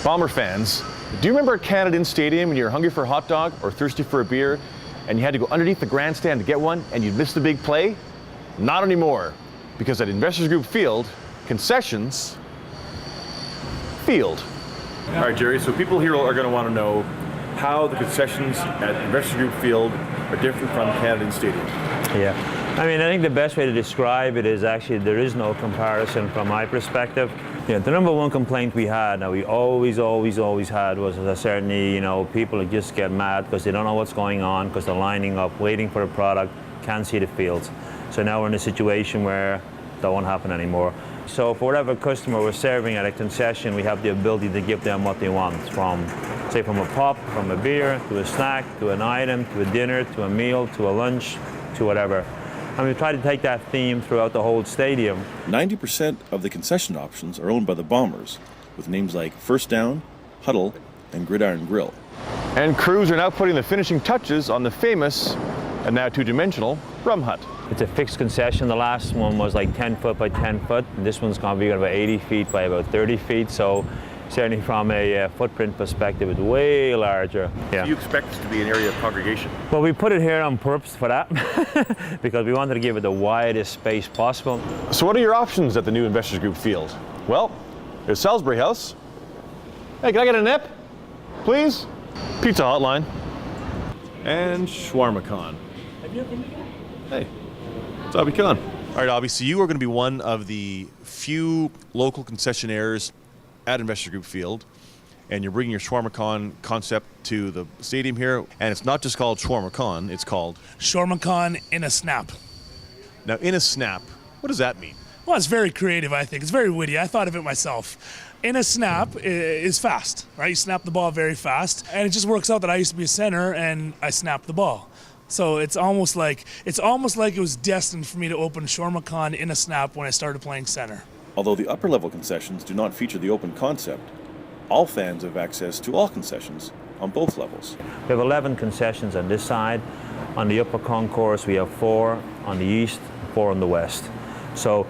Bomber fans, do you remember at Canada Stadium when you were hungry for a hot dog or thirsty for a beer and you had to go underneath the grandstand to get one and you'd miss the big play? Not anymore, because at Investors Group Field, concessions field. All right, Jerry, so people here are going to want to know how the concessions at Investors Group Field are different from Canada Stadium. Yeah. I mean, I think the best way to describe it is actually there is no comparison from my perspective. You know, the number one complaint we had, now we always had, was certainly, you know, people just get mad because they don't know what's going on, because they're lining up, waiting for a product, can't see the fields. So now we're in a situation where that won't happen anymore. So for whatever customer we're serving at a concession, we have the ability to give them what they want, from, say, from a pop, from a beer, to a snack, to an item, to a dinner, to a meal, to a lunch, to whatever. And we try to take that theme throughout the whole stadium. 90% of the concession options are owned by the Bombers, with names like First Down, Huddle, and Gridiron Grill. And crews are now putting the finishing touches on the famous, and now two-dimensional, Rum Hut. It's a fixed concession. The last one was like 10 foot by 10 foot. And this one's going to be about 80 feet by about 30 feet. So certainly from a footprint perspective, it's way larger. Yeah. Do you expect this to be an area of congregation? Well, we put it here on purpose for that, because we wanted to give it the widest space possible. So what are your options at the new Investors Group Field? Well, there's Salisbury House. Hey, can I get a nip, please? Pizza Hotline. And Shawarma Con. Hey, it's Abby Khan. All right, Abby, so you are going to be one of the few local concessionaires at Investors Group Field, and you're bringing your Shawarma Con concept to the stadium here, and it's not just called Shawarma Con, it's called Shawarma Con in a snap. Now, in a snap, what does that mean? Well, it's very creative, I think. It's very witty. I thought of it myself. In a snap is fast, right? You snap the ball very fast, and it just works out that I used to be a center and I snapped the ball. So it's almost like it was destined for me to open Shawarma Con in a snap when I started playing center. Although the upper-level concessions do not feature the open concept, all fans have access to all concessions on both levels. We have 11 concessions on this side. On the upper concourse, we have 4 on the east, 4 on the west. So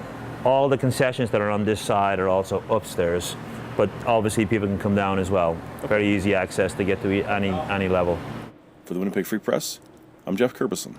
all the concessions that are on this side are also upstairs, but obviously people can come down as well. Very easy access to get to any level. For the Winnipeg Free Press, I'm Jeff Kerbison.